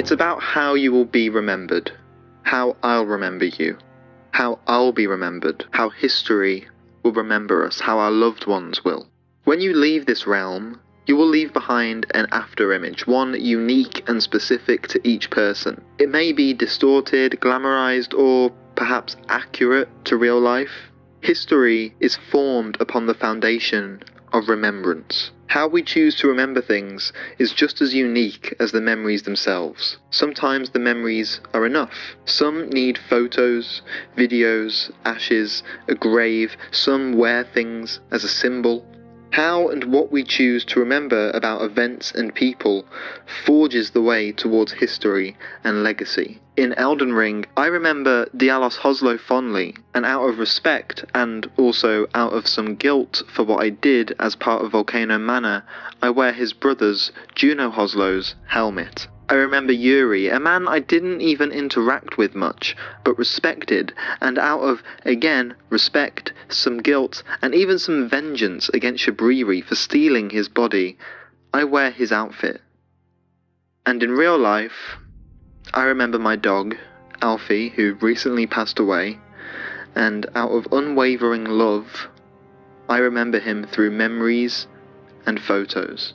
It's about how you will be remembered, how I'll remember you, how I'll be remembered, how history will remember us, how our loved ones will. When you leave this realm, you will leave behind an afterimage, one unique and specific to each person. It may be distorted, glamorized, or perhaps accurate to real life. History is formed upon the foundation of remembrance. How we choose to remember things is just as unique as the memories themselves. Sometimes the memories are enough. Some need photos, videos, ashes, a grave. Some wear things as a symbol. How and what we choose to remember about events and people forges the way towards history and legacy. In Elden Ring, I remember Dialos Hoslo fondly, and out of respect and also out of some guilt for what I did as part of Volcano Manor, I wear his brother's, Juno Hoslo's, helmet. I remember Yuri, a man I didn't even interact with much, but respected, and out of, again, respect, some guilt, and even some vengeance against Shabriri for stealing his body, I wear his outfit. And in real life, I remember my dog, Alfie, who recently passed away, and out of unwavering love, I remember him through memories and photos.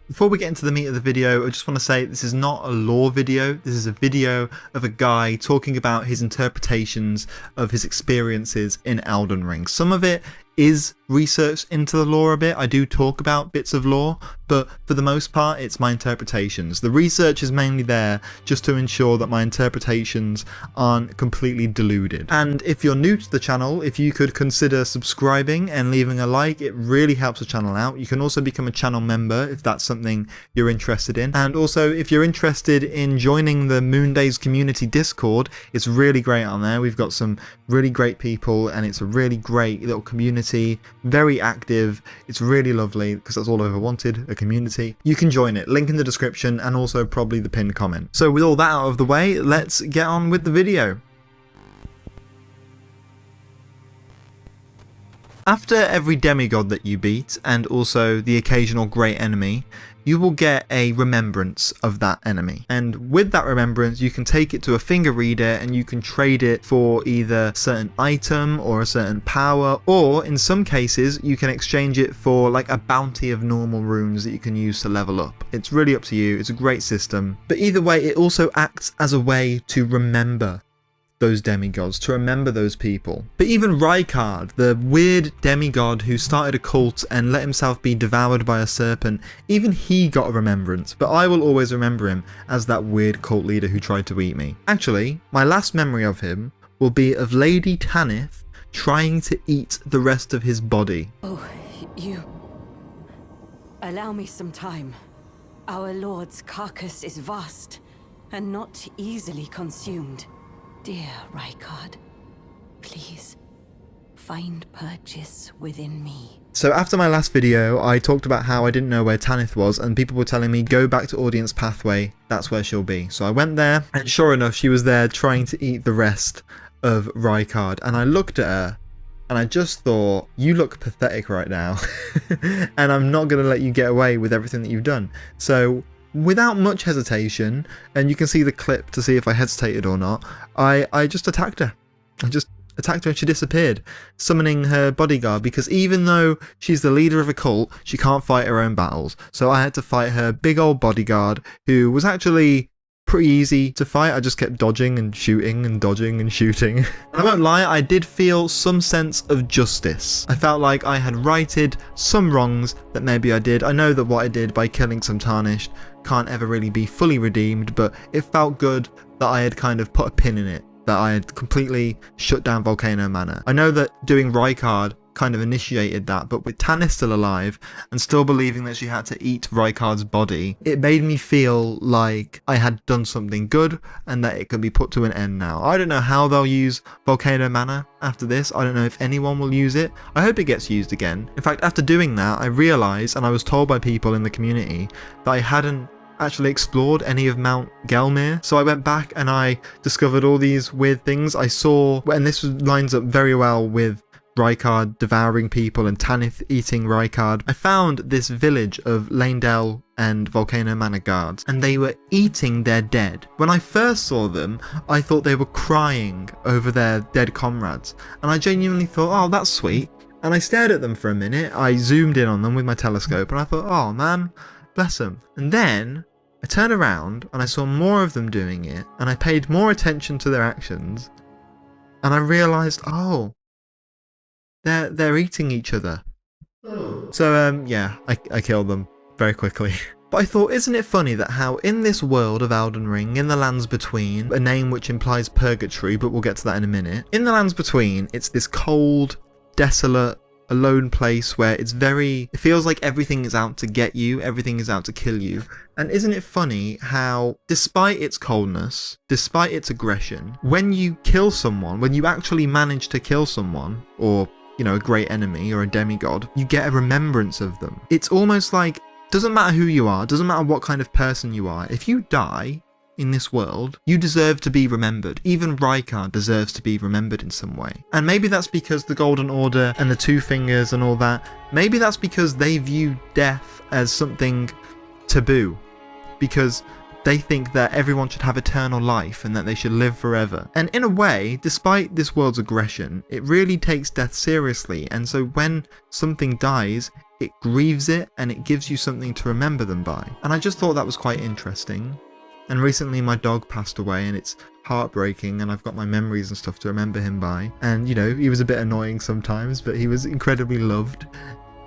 Before we get into the meat of the video, I just want to say this is not a lore video. This is a video of a guy talking about his interpretations of his experiences in Elden Ring. Some of it is researched into the lore a bit. I do talk about bits of lore, but for the most part it's my interpretations. The research is mainly there just to ensure that my interpretations aren't completely deluded. And if you're new to the channel, if you could consider subscribing and leaving a like, it really helps the channel out. You can also become a channel member if that's something you're interested in. And also, if you're interested in joining the Moondays community Discord, it's really great on there. We've got some really great people and it's a really great little community, very active. It's really lovely because that's all I ever wanted, a community. You can join it, link in the description and also probably the pinned comment. So with all that out of the way, let's get on with the video. After every demigod that you beat, and also the occasional great enemy, you will get a remembrance of that enemy. And with that remembrance, you can take it to a finger reader and you can trade it for either a certain item or a certain power, or in some cases, you can exchange it for like a bounty of normal runes that you can use to level up. It's really up to you. It's a great system. But either way, it also acts as a way to remember those demigods, to remember those people. But even Rykard, the weird demigod who started a cult and let himself be devoured by a serpent, even he got a remembrance, but I will always remember him as that weird cult leader who tried to eat me. Actually, my last memory of him will be of Lady Tanith trying to eat the rest of his body. Oh, you... Allow me some time. Our lord's carcass is vast and not easily consumed. Dear Rykard, please find purchase within me. So after my last video, I talked about how I didn't know where Tanith was and people were telling me go back to Audience Pathway, that's where she'll be. So I went there and sure enough she was there trying to eat the rest of Rykard, and I looked at her and I just thought, you look pathetic right now and I'm not going to let you get away with everything that you've done. So without much hesitation, and you can see the clip to see if I hesitated or not, I just attacked her. I just attacked her and she disappeared, summoning her bodyguard, because even though she's the leader of a cult, she can't fight her own battles. So I had to fight her big old bodyguard, who was actually pretty easy to fight. I just kept dodging and shooting and dodging and shooting. I won't lie, I did feel some sense of justice. I felt like I had righted some wrongs that maybe I did. I know that what I did by killing some Tarnished can't ever really be fully redeemed, but it felt good that I had kind of put a pin in it, that I had completely shut down Volcano Manor. I know that doing Rykard kind of initiated that, but with Tanith still alive and still believing that she had to eat Rykard's body, it made me feel like I had done something good and that it could be put to an end now. I don't know how they'll use Volcano Manor after this. I don't know if anyone will use it. I hope it gets used again. In fact, after doing that, I realised, and I was told by people in the community, that I hadn't actually explored any of Mount Gelmir. So I went back and I discovered all these weird things. I saw, and this lines up very well with Rykard devouring people and Tanith eating Rykard. I found this village of Leyndell and Volcano Manor guards, and they were eating their dead. When I first saw them, I thought they were crying over their dead comrades, and I genuinely thought, oh, that's sweet. And I stared at them for a minute. I zoomed in on them with my telescope, and I thought, oh man, bless them. And then I turned around and I saw more of them doing it, and I paid more attention to their actions, and I realised, oh, they're eating each other. So yeah, I killed them very quickly. But I thought, isn't it funny that how in this world of Elden Ring, in the Lands Between, a name which implies purgatory, but we'll get to that in a minute, in the Lands Between, it's this cold, desolate, alone place where it feels like everything is out to get you, everything is out to kill you. And isn't it funny how, despite its coldness, despite its aggression, when you kill someone, when you actually manage to kill someone, or a great enemy or a demigod, you get a remembrance of them. It's almost like, doesn't matter who you are, doesn't matter what kind of person you are, if you die in this world, you deserve to be remembered. Even Rykard deserves to be remembered in some way. And maybe that's because the Golden Order and the Two Fingers and all that, maybe that's because they view death as something taboo. Because they think that everyone should have eternal life and that they should live forever. And in a way, despite this world's aggression, it really takes death seriously, and so when something dies, it grieves it and it gives you something to remember them by. And I just thought that was quite interesting. And recently my dog passed away and it's heartbreaking, and I've got my memories and stuff to remember him by. And he was a bit annoying sometimes, but he was incredibly loved.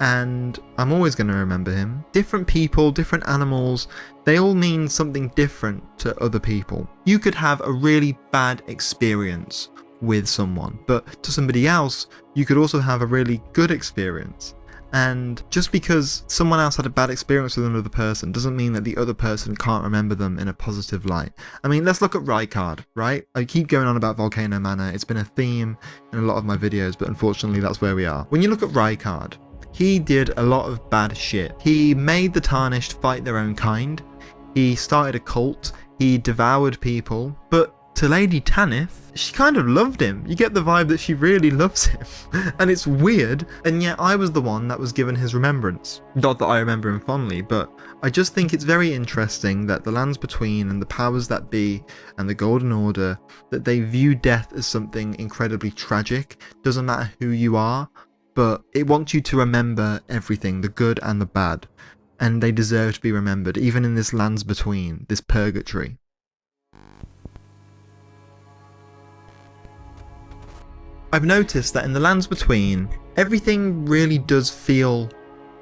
And I'm always going to remember him. Different people, different animals, they all mean something different to other people. You could have a really bad experience with someone, but to somebody else, you could also have a really good experience. And just because someone else had a bad experience with another person doesn't mean that the other person can't remember them in a positive light. I mean, let's look at Rykard, right? I keep going on about Volcano Manor. It's been a theme in a lot of my videos, but unfortunately that's where we are. When you look at Rykard, he did a lot of bad shit. He made the Tarnished fight their own kind. He started a cult. He devoured people. But to Lady Tanith, she kind of loved him. You get the vibe that she really loves him. And it's weird. And yet I was the one that was given his remembrance. Not that I remember him fondly, but I just think it's very interesting that the Lands Between and the powers that be and the Golden Order, that they view death as something incredibly tragic. Doesn't matter who you are, but it wants you to remember everything, the good and the bad, and they deserve to be remembered, even in this Lands Between, this purgatory. I've noticed that in the Lands Between, everything really does feel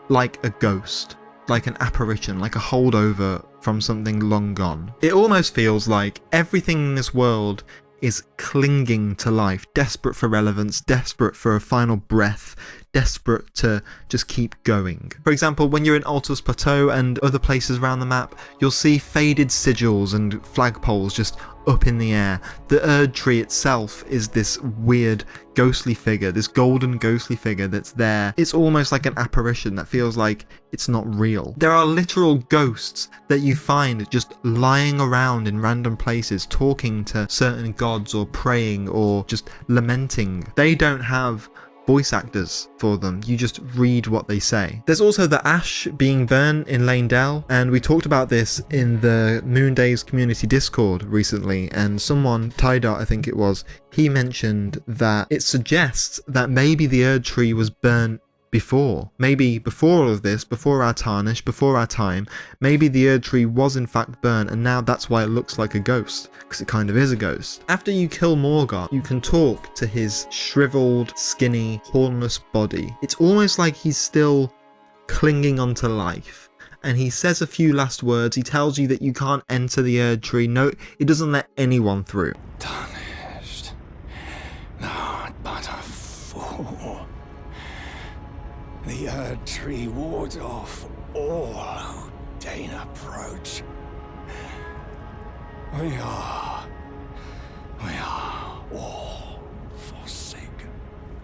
like a ghost, like an apparition, like a holdover from something long gone. It almost feels like everything in this world is clinging to life, desperate for relevance, desperate for a final breath, desperate to just keep going. For example, when you're in Altus Plateau and other places around the map, you'll see faded sigils and flagpoles just up in the air. The Erd Tree itself is this weird ghostly figure, this golden ghostly figure that's there. It's almost like an apparition that feels like it's not real. There are literal ghosts that you find just lying around in random places, talking to certain gods or praying or just lamenting. They don't have voice actors for them, you just read what they say. There's also the ash being burned in Leyndell, and we talked about this in the Moondays community Discord recently, and someone, Tidart I think it was, he mentioned that it suggests that maybe the Erd Tree was burnt before. Maybe before all of this, before our tarnish, before our time, maybe the Erd Tree was in fact burnt, and now that's why it looks like a ghost, because it kind of is a ghost. After you kill Morgoth, you can talk to his shriveled, skinny, hornless body. It's almost like he's still clinging onto life, and he says a few last words. He tells you that you can't enter the Erd Tree. No, he doesn't let anyone through. Tarnished, not but a fool. The Erd Tree wards off all who deign approach. We are all forsaken.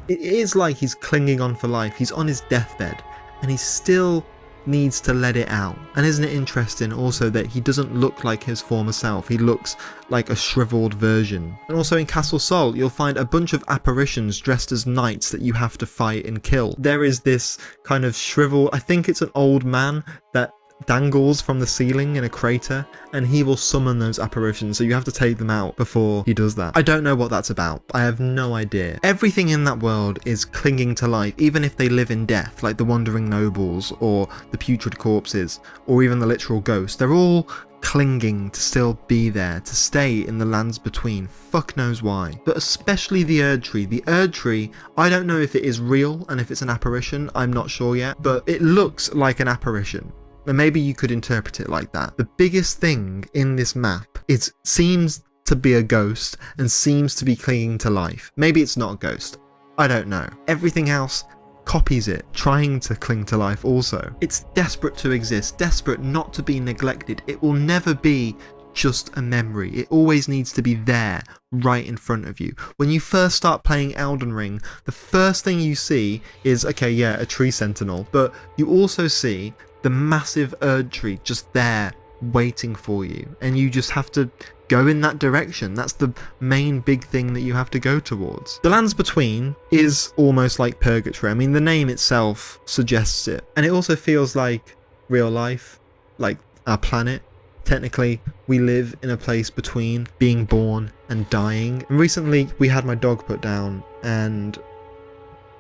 It is like he's clinging on for life. He's on his deathbed, and he's still needs to let it out. And isn't it interesting also that he doesn't look like his former self, he looks like a shriveled version. And also in Castle Sol, you'll find a bunch of apparitions dressed as knights that you have to fight and kill. There is this kind of shriveled, I think it's an old man that dangles from the ceiling in a crater, and he will summon those apparitions, so you have to take them out before he does that. I don't know what that's about. I have no idea. Everything in that world is clinging to life, even if they live in death, like the wandering nobles or the putrid corpses or even the literal ghosts. They're all clinging to still be there, to stay in the lands between. Fuck knows why. But especially the Erd Tree. The Erd Tree, I don't know if it is real and if it's an apparition, I'm not sure yet, but it looks like an apparition. And maybe you could interpret it like that. The biggest thing in this map seems to be a ghost and seems to be clinging to life. Maybe it's not a ghost. I don't know. Everything else copies it, trying to cling to life also. It's desperate to exist, desperate not to be neglected. It will never be just a memory. It always needs to be there, right in front of you. When you first start playing Elden Ring, the first thing you see is, okay, yeah, a tree sentinel, but you also see the massive Erd Tree just there waiting for you, and you just have to go in that direction. That's the main big thing that you have to go towards. The Lands Between is almost like purgatory. I mean, the name itself suggests it, and it also feels like real life, like our planet. Technically, we live in a place between being born and dying. And recently, we had my dog put down, and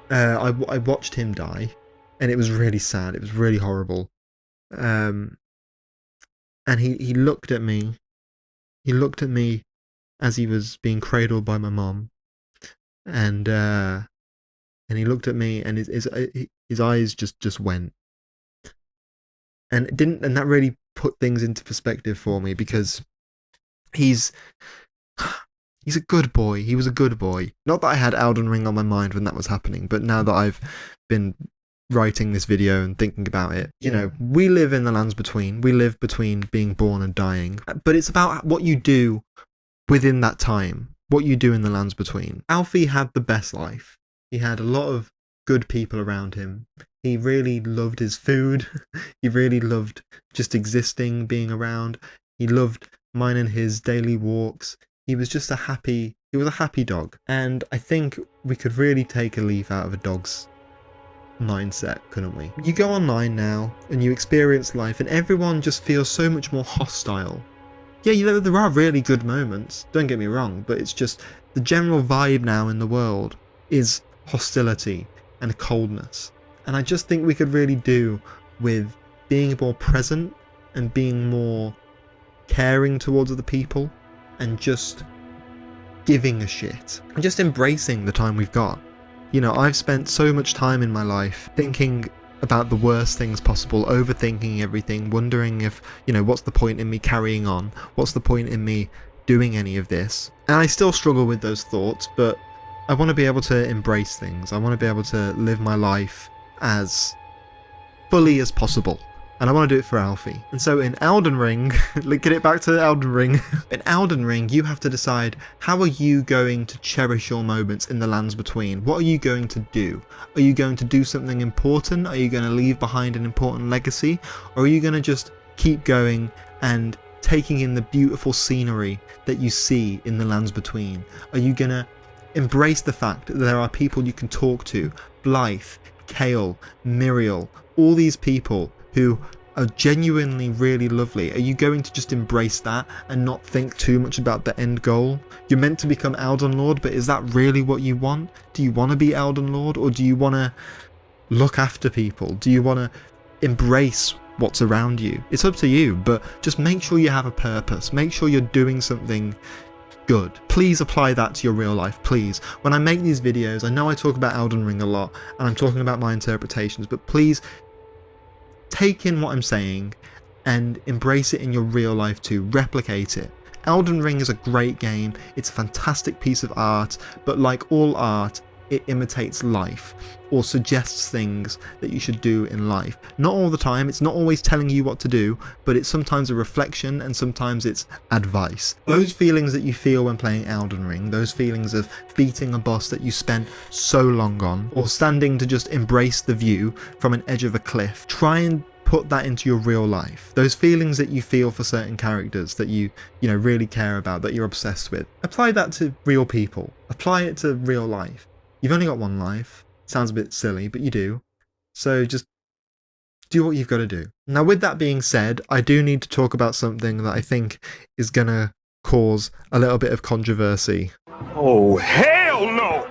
I watched him die, and it was really sad. It was really horrible. And he looked at me. He looked at me as he was being cradled by my mom, and he looked at me, and his eyes just went, and it didn't, and that really put things into perspective for me, because he's a good boy. He was a good boy. Not that I had Elden Ring on my mind when that was happening, but now that I've been writing this video and thinking about it, you know, we live in the Lands Between. We live between being born and dying, but it's about what you do within that time, what you do in the Lands Between. Alfie had the best life. He had a lot of good people around him. He really loved his food. He really loved just existing, being around. He loved mine and his daily walks. He was just a happy dog. And I think we could really take a leaf out of a dog's mindset, couldn't we? You go online now and you experience life, and everyone just feels so much more hostile. Yeah, you know, there are really good moments, don't get me wrong, but it's just the general vibe now in the world is hostility and coldness. And I just think we could really do with being more present and being more caring towards other people, and just giving a shit and just embracing the time we've got. You know, I've spent so much time in my life thinking about the worst things possible, overthinking everything, wondering if, you know, what's the point in me carrying on? What's the point in me doing any of this? And I still struggle with those thoughts, but I want to be able to embrace things. I want to be able to live my life as fully as possible. And I want to do it for Alfie. And so in Elden Ring, get it back to Elden Ring. In Elden Ring, you have to decide, how are you going to cherish your moments in the Lands Between? What are you going to do? Are you going to do something important? Are you going to leave behind an important legacy? Or are you going to just keep going and taking in the beautiful scenery that you see in the Lands Between? Are you going to embrace the fact that there are people you can talk to? Blythe, Kale, Miriel, all these people who are genuinely really lovely. Are you going to just embrace that and not think too much about the end goal? You're meant to become Elden Lord, but is that really what you want? Do you want to be Elden Lord, or do you want to look after people? Do you want to embrace what's around you? It's up to you, but just make sure you have a purpose. Make sure you're doing something good. Please apply that to your real life, please. When I make these videos, I know I talk about Elden Ring a lot, and I'm talking about my interpretations, but please take in what I'm saying and embrace it in your real life too. Replicate it. Elden Ring is a great game. It's a fantastic piece of art, but like all art, it imitates life or suggests things that you should do in life. Not all the time, it's not always telling you what to do, but it's sometimes a reflection and sometimes it's advice. Those feelings that you feel when playing Elden Ring, those feelings of beating a boss that you spent so long on, or standing to just embrace the view from an edge of a cliff, try and put that into your real life. Those feelings that you feel for certain characters that you really care about, that you're obsessed with. Apply that to real people. Apply it to real life. You've only got one life. Sounds a bit silly, but you do. So just do what you've got to do. Now, with that being said, I do need to talk about something that I think is going to cause a little bit of controversy. Oh, hell no!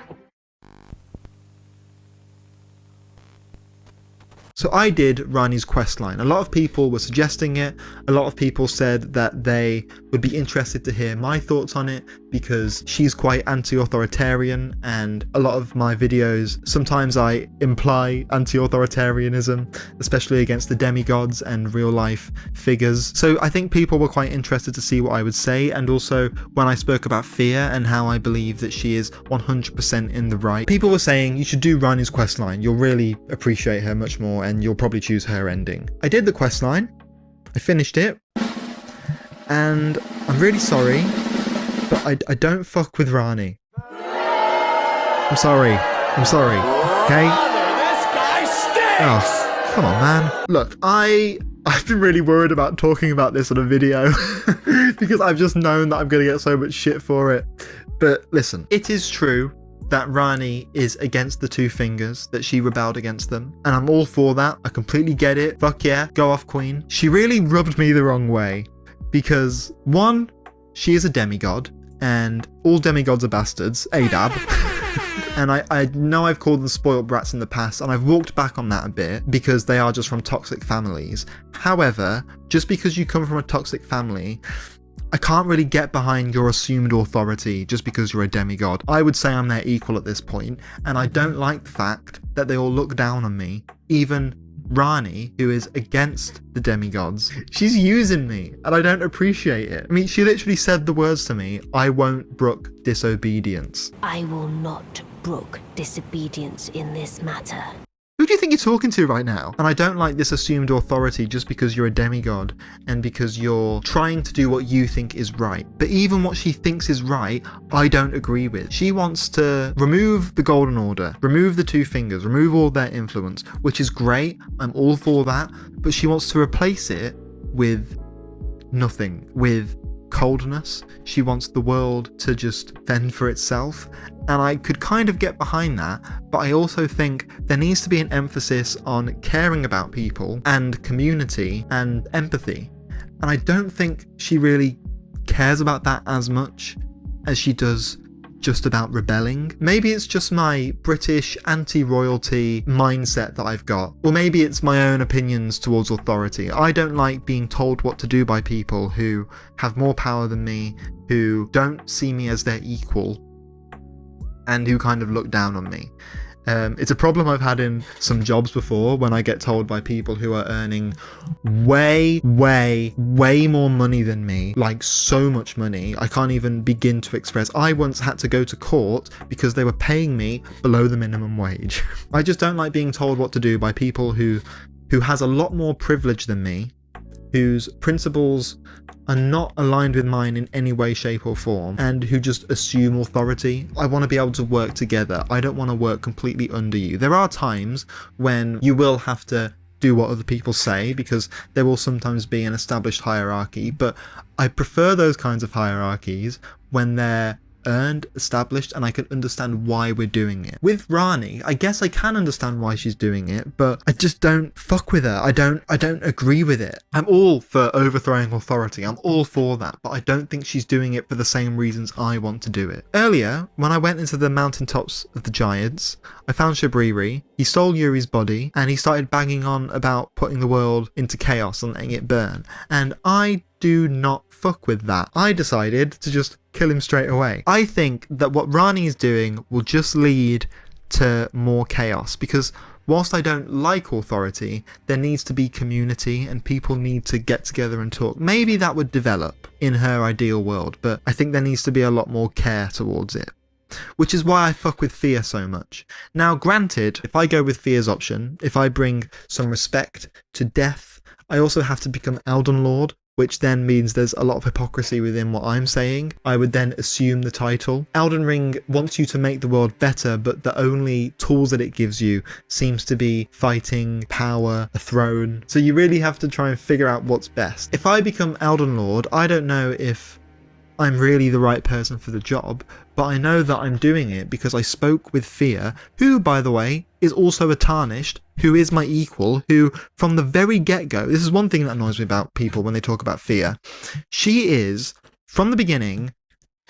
So I did Rani's questline. A lot of people were suggesting it. A lot of people said that they would be interested to hear my thoughts on it because she's quite anti-authoritarian, and a lot of my videos, sometimes I imply anti-authoritarianism, especially against the demigods and real life figures. So I think people were quite interested to see what I would say, and also when I spoke about fear and how I believe that she is 100% in the right. People were saying you should do Rani's questline, you'll really appreciate her much more and you'll probably choose her ending. I did the questline, I finished it, and I'm really sorry, but I don't fuck with Rani. I'm sorry, okay? This guy stinks! Oh, come on, man. Look, I've been really worried about talking about this on a video because I've just known that I'm going to get so much shit for it. But listen, it is true that Rani is against the two fingers, that she rebelled against them, and I'm all for that. I completely get it. Fuck yeah, go off queen. She really rubbed me the wrong way because, one, she is a demigod, and all demigods are bastards, ADAB. And I know I've called them spoiled brats in the past, and I've walked back on that a bit because they are just from toxic families. However, just because you come from a toxic family, I can't really get behind your assumed authority just because you're a demigod. I would say I'm their equal at this point, and I don't like the fact that they all look down on me. Even Rani, who is against the demigods, she's using me, and I don't appreciate it. I mean, she literally said the words to me, "I won't brook disobedience." I will not brook disobedience in this matter. Who do you think you're talking to right now? And I don't like this assumed authority just because you're a demigod and because you're trying to do what you think is right. But even what she thinks is right, I don't agree with. She wants to remove the Golden Order, remove the two fingers, remove all their influence, which is great. I'm all for that. But she wants to replace it with nothing, with coldness. She wants the world to just fend for itself, and I could kind of get behind that, but I also think there needs to be an emphasis on caring about people and community and empathy, and I don't think she really cares about that as much as she does just about rebelling. Maybe it's just my British anti-royalty mindset that I've got, or maybe it's my own opinions towards authority. I don't like being told what to do by people who have more power than me, who don't see me as their equal, and who kind of look down on me. It's a problem I've had in some jobs before when I get told by people who are earning way more money than me, like so much money I can't even begin to express. I once had to go to court because they were paying me below the minimum wage. I just don't like being told what to do by people who has a lot more privilege than me, whose principles are not aligned with mine in any way, shape or form, and who just assume authority. I want to be able to work together. I don't want to work completely under you. There are times when you will have to do what other people say because there will sometimes be an established hierarchy, but I prefer those kinds of hierarchies when they're earned, established, and I can understand why we're doing it. With Rani, I guess I can understand why she's doing it, but I just don't fuck with her. I don't agree with it. I'm all for overthrowing authority. I'm all for that, but I don't think she's doing it for the same reasons I want to do it. Earlier, when I went into the mountaintops of the Giants, I found Shabriri. He stole Yuri's body, and he started banging on about putting the world into chaos and letting it burn. And I do not fuck with that. I decided to just kill him straight away. I think that what Rani is doing will just lead to more chaos because whilst I don't like authority, there needs to be community and people need to get together and talk. Maybe that would develop in her ideal world, but I think there needs to be a lot more care towards it. Which is why I fuck with Fear so much. Now granted, if I go with Fear's option, if I bring some respect to death, I also have to become Elden Lord, which then means there's a lot of hypocrisy within what I'm saying. I would then assume the title. Elden Ring wants you to make the world better, but the only tools that it gives you seems to be fighting, power, a throne. So you really have to try and figure out what's best. If I become Elden Lord, I don't know if I'm really the right person for the job, but I know that I'm doing it because I spoke with Fia, who, by the way, is also a Tarnished, who is my equal, who, from the very get-go, this is one thing that annoys me about people when they talk about Fia, she is, from the beginning,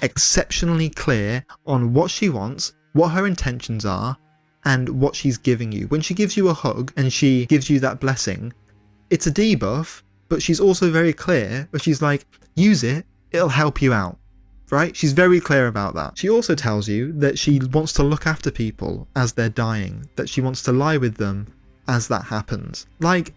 exceptionally clear on what she wants, what her intentions are, and what she's giving you. When she gives you a hug and she gives you that blessing, it's a debuff, but she's also very clear, where she's like, use it, it'll help you out, right? She's very clear about that. She also tells you that she wants to look after people as they're dying, that she wants to lie with them as that happens. Like,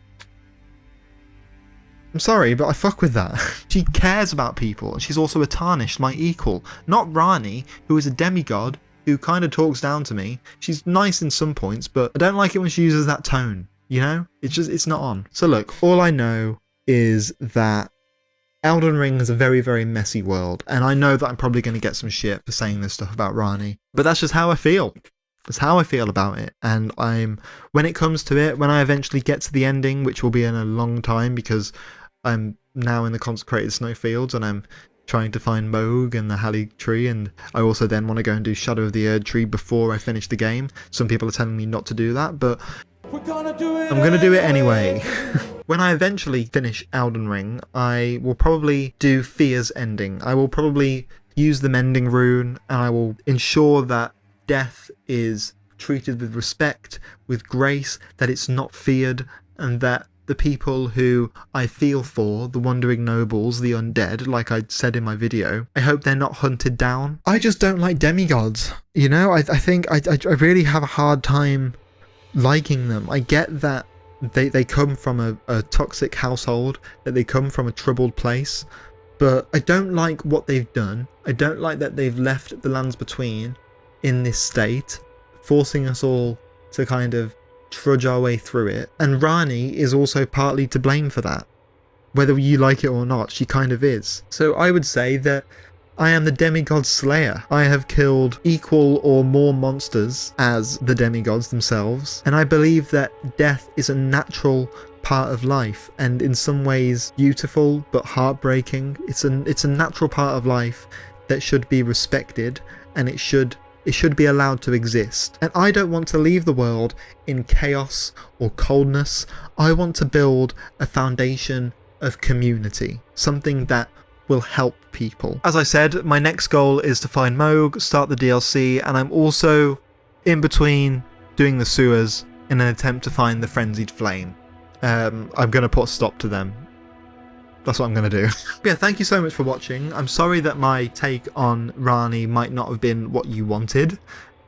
I'm sorry, but I fuck with that. She cares about people, and she's also a Tarnished, my equal. Not Rani, who is a demigod, who kind of talks down to me. She's nice in some points, but I don't like it when she uses that tone, you know? It's not on. So look, all I know is that Elden Ring is a very, very messy world, and I know that I'm probably going to get some shit for saying this stuff about Rani, but that's just how I feel. That's how I feel about it, and when it comes to it, when I eventually get to the ending, which will be in a long time because I'm now in the Consecrated Snowfields and I'm trying to find Moog and the Halley Tree, and I also then want to go and do Shadow of the Erd Tree before I finish the game. Some people are telling me not to do that, but I'm going to do it anyway. When I eventually finish Elden Ring, I will probably do Fia's ending. I will probably use the Mending Rune, and I will ensure that death is treated with respect, with grace, that it's not feared, and that the people who I feel for, the Wandering Nobles, the undead, like I said in my video, I hope they're not hunted down. I just don't like demigods, you know? I think I really have a hard time liking them. I get that they come from a toxic household, that they come from a troubled place, but I don't like what they've done. I don't like that they've left the Lands Between in this state, forcing us all to kind of trudge our way through it. And Rani is also partly to blame for that. Whether you like it or not, she kind of is. So I would say that I am the demigod slayer. I have killed equal or more monsters as the demigods themselves, and I believe that death is a natural part of life, and in some ways beautiful but heartbreaking. It's a natural part of life that should be respected, and it should be allowed to exist. And I don't want to leave the world in chaos or coldness. I want to build a foundation of community, something that will help people. As I said, my next goal is to find Moog, start the DLC, and I'm also in between doing the sewers in an attempt to find the Frenzied Flame. I'm going to put a stop to them. That's what I'm going to do. Yeah, thank you so much for watching. I'm sorry that my take on Rani might not have been what you wanted.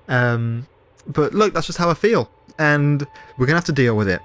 But look, that's just how I feel. And we're going to have to deal with it.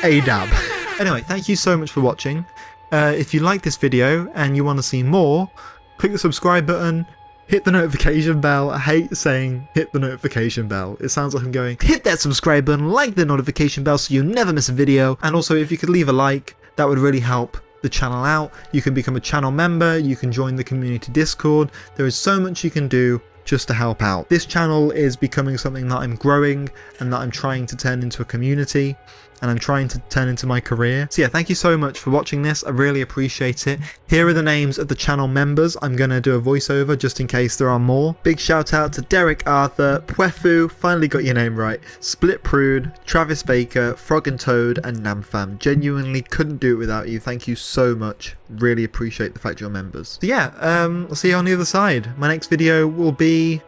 ADAB. Anyway, thank you so much for watching. If you like this video and you want to see more, click the subscribe button, hit the notification bell. I hate saying hit the notification bell. It sounds like I'm going, hit that subscribe button, like the notification bell so you never miss a video. And also, if you could leave a like, that would really help the channel out. You can become a channel member, you can join the community Discord. There is so much you can do just to help out. This channel is becoming something that I'm growing and that I'm trying to turn into a community, and I'm trying to turn into my career. So yeah, thank you so much for watching this. I really appreciate it. Here are the names of the channel members. I'm going to do a voiceover just in case there are more. Big shout out to Derek Arthur, Pwefu, finally got your name right, Split Prude, Travis Baker, Frog and Toad, and Namfam. Genuinely couldn't do it without you. Thank you so much. Really appreciate the fact you're members. So yeah, I'll see you on the other side. My next video will be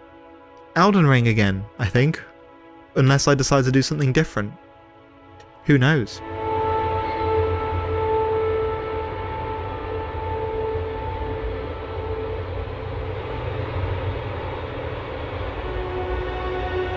Elden Ring again, I think. Unless I decide to do something different. Who knows?